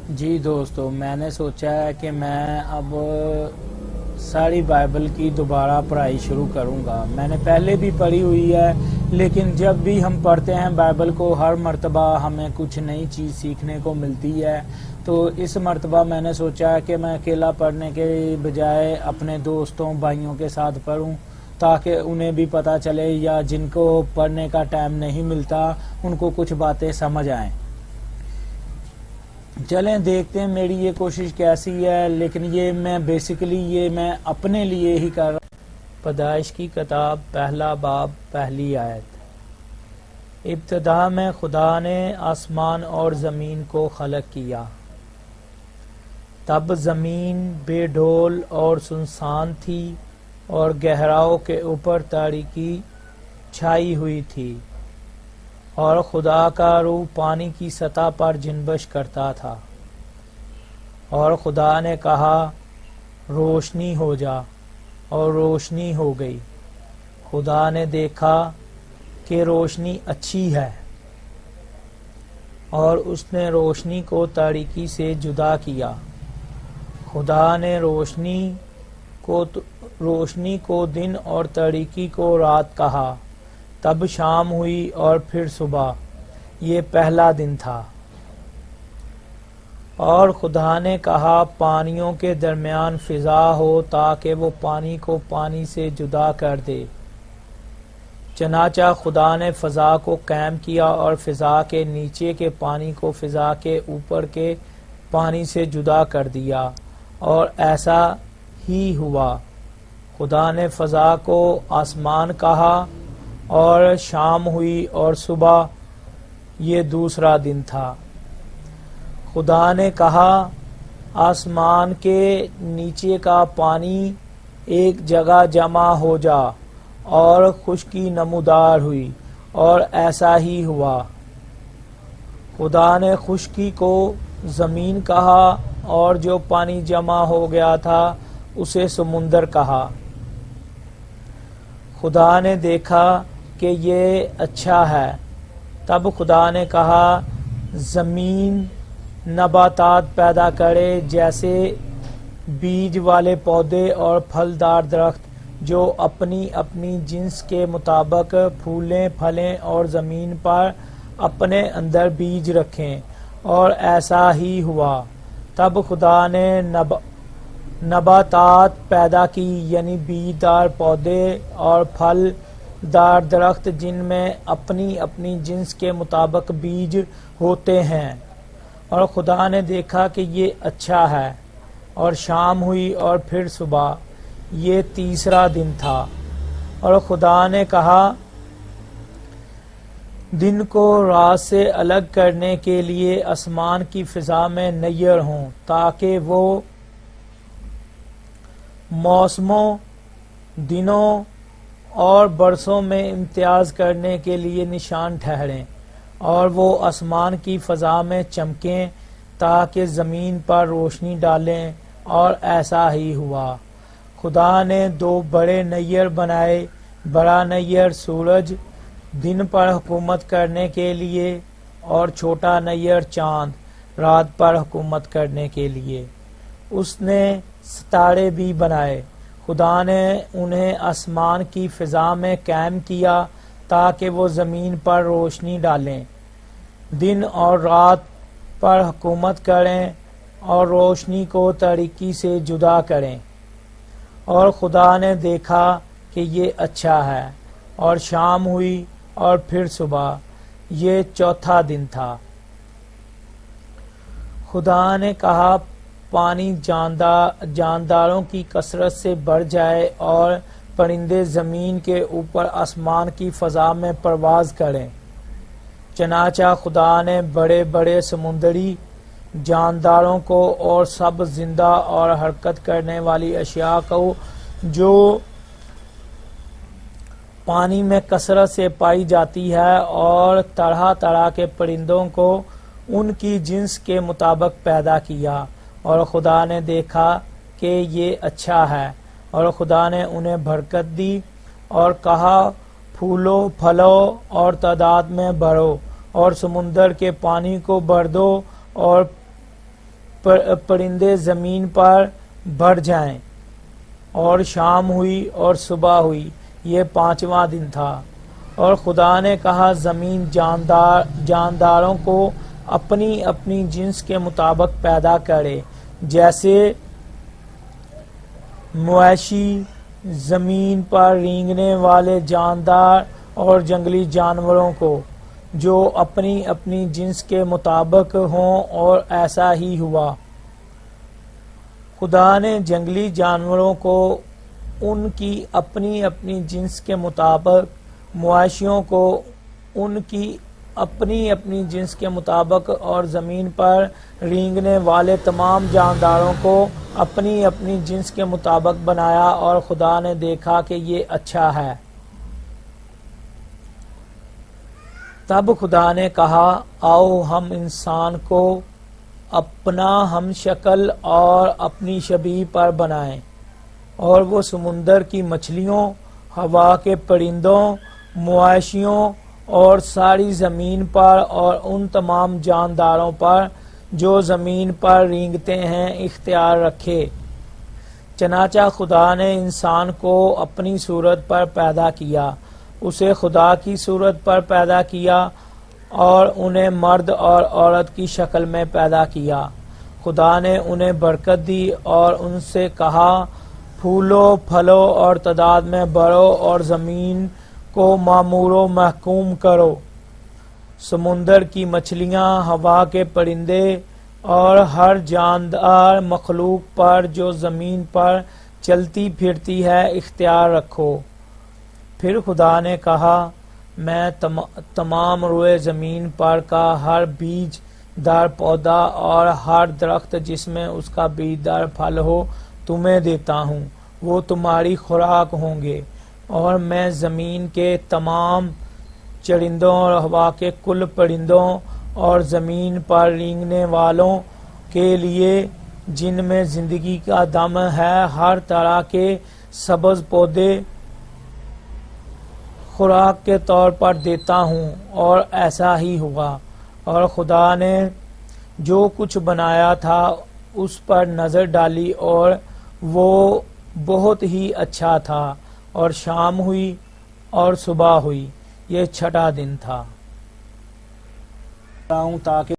جی دوستو، میں نے سوچا ہے کہ میں اب ساری بائبل کی دوبارہ پڑھائی شروع کروں گا۔ میں نے پہلے بھی پڑھی ہوئی ہے، لیکن جب بھی ہم پڑھتے ہیں بائبل کو ہر مرتبہ ہمیں کچھ نئی چیز سیکھنے کو ملتی ہے۔ تو اس مرتبہ میں نے سوچا ہے کہ میں اکیلا پڑھنے کے بجائے اپنے دوستوں بھائیوں کے ساتھ پڑھوں، تاکہ انہیں بھی پتہ چلے، یا جن کو پڑھنے کا ٹائم نہیں ملتا ان کو کچھ باتیں سمجھ آئیں۔ چلیں دیکھتے ہیں میری یہ کوشش کیسی ہے، لیکن یہ میں اپنے لیے ہی کر رہا ہوں۔ پیدائش کی کتاب پہلا باب پہلی آیت۔ ابتدا میں خدا نے آسمان اور زمین کو خلق کیا۔ تب زمین بے ڈول اور سنسان تھی اور گہراؤں کے اوپر تاریکی چھائی ہوئی تھی، اور خدا کا روح پانی کی سطح پر جنبش کرتا تھا۔ اور خدا نے کہا، روشنی ہو جا، اور روشنی ہو گئی۔ خدا نے دیکھا کہ روشنی اچھی ہے، اور اس نے روشنی کو تاریکی سے جدا کیا۔ خدا نے روشنی کو دن اور تاریکی کو رات کہا۔ تب شام ہوئی اور پھر صبح، یہ پہلا دن تھا۔ اور خدا نے کہا، پانیوں کے درمیان فضا ہو، تاکہ وہ پانی کو پانی سے جدا کر دے۔ چنانچہ خدا نے فضا کو قائم کیا، اور فضا کے نیچے کے پانی کو فضا کے اوپر کے پانی سے جدا کر دیا، اور ایسا ہی ہوا۔ خدا نے فضا کو آسمان کہا، اور شام ہوئی اور صبح، یہ دوسرا دن تھا۔ خدا نے کہا، آسمان کے نیچے کا پانی ایک جگہ جمع ہو جا، اور خشکی نمودار ہوئی، اور ایسا ہی ہوا۔ خدا نے خشکی کو زمین کہا، اور جو پانی جمع ہو گیا تھا اسے سمندر کہا۔ خدا نے دیکھا کہ یہ اچھا ہے۔ تب خدا نے کہا، زمین نباتات پیدا کرے، جیسے بیج والے پودے اور پھلدار درخت، جو اپنی اپنی جنس کے مطابق پھولیں پھلیں اور زمین پر اپنے اندر بیج رکھیں، اور ایسا ہی ہوا۔ تب خدا نے نباتات پیدا کی، یعنی بیج دار پودے اور پھل دار درخت، جن میں اپنی اپنی جنس کے مطابق بیج ہوتے ہیں۔ اور خدا نے دیکھا کہ یہ اچھا ہے۔ اور شام ہوئی اور پھر صبح، یہ تیسرا دن تھا۔ اور خدا نے کہا، دن کو رات سے الگ کرنے کے لیے آسمان کی فضا میں نیر ہوں، تاکہ وہ موسموں، دنوں اور برسوں میں امتیاز کرنے کے لیے نشان ٹھہریں، اور وہ آسمان کی فضا میں چمکیں، تاکہ زمین پر روشنی ڈالیں، اور ایسا ہی ہوا۔ خدا نے دو بڑے نیر بنائے، بڑا نیر سورج دن پر حکومت کرنے کے لیے، اور چھوٹا نیر چاند رات پر حکومت کرنے کے لیے۔ اس نے ستارے بھی بنائے۔ خدا نے انہیں آسمان کی فضا میں قائم کیا، تاکہ وہ زمین پر روشنی ڈالیں، دن اور رات پر حکومت کریں، اور روشنی کو تاریکی سے جدا کریں۔ اور خدا نے دیکھا کہ یہ اچھا ہے۔ اور شام ہوئی اور پھر صبح، یہ چوتھا دن تھا۔ خدا نے کہا، پانی جانداروں کی کثرت سے بڑھ جائے، اور پرندے زمین کے اوپر آسمان کی فضا میں پرواز کریں۔ چنانچہ خدا نے بڑے بڑے سمندری جانداروں کو، اور سب زندہ اور حرکت کرنے والی اشیاء کو جو پانی میں کثرت سے پائی جاتی ہے، اور طرح طرح کے پرندوں کو ان کی جنس کے مطابق پیدا کیا۔ اور خدا نے دیکھا کہ یہ اچھا ہے۔ اور خدا نے انہیں برکت دی، اور کہا، پھولو پھلو اور تعداد میں بڑھو، اور سمندر کے پانی کو بھر دو، اور پرندے زمین پر بڑھ جائیں، اور شام ہوئی اور صبح ہوئی، یہ 5واں دن تھا۔ اور خدا نے کہا زمین جانداروں کو اپنی اپنی جنس کے مطابق پیدا کرے، جیسے مویشی، زمین پر رینگنے والے جاندار اور جنگلی جانوروں کو، جو اپنی اپنی جنس کے مطابق ہوں، اور ایسا ہی ہوا۔ خدا نے جنگلی جانوروں کو ان کی اپنی اپنی جنس کے مطابق، مویشیوں کو ان کی اپنی اپنی جنس کے مطابق، اور زمین پر رینگنے والے تمام جانداروں کو اپنی اپنی جنس کے مطابق بنایا، اور خدا نے دیکھا کہ یہ اچھا ہے۔ تب خدا نے کہا آؤ ہم انسان کو اپنا ہم شکل اور اپنی شبیہ پر بنائیں، اور وہ سمندر کی مچھلیوں، ہوا کے پرندوں، مویشیوں اور ساری زمین پر، اور ان تمام جانداروں پر جو زمین پر رینگتے ہیں اختیار رکھے۔ چنانچہ خدا نے انسان کو اپنی صورت پر پیدا کیا، اسے خدا کی صورت پر پیدا کیا، اور انہیں مرد اور عورت کی شکل میں پیدا کیا۔ خدا نے انہیں برکت دی اور ان سے کہا پھولو، پھلو اور تعداد میں بڑھو، اور زمین کو معمور و محکوم کرو۔ سمندر کی مچھلیاں، ہوا کے پرندے اور ہر جاندار مخلوق پر جو زمین پر چلتی پھرتی ہے اختیار رکھو۔ پھر خدا نے کہا میں تمام روئے زمین پر کا ہر بیج دار پودا اور ہر درخت جس میں اس کا بیج دار پھل ہو تمہیں دیتا ہوں، وہ تمہاری خوراک ہوں گے۔ اور میں زمین کے تمام چرندوں اور ہوا کے کل پرندوں اور زمین پر رینگنے والوں کے لیے جن میں زندگی کا دم ہے ہر طرح کے سبز پودے خوراک کے طور پر دیتا ہوں، اور ایسا ہی ہوا۔ اور خدا نے جو کچھ بنایا تھا اس پر نظر ڈالی، اور وہ بہت ہی اچھا تھا، اور شام ہوئی اور صبح ہوئی، یہ 6واں دن تھا۔ تاکہ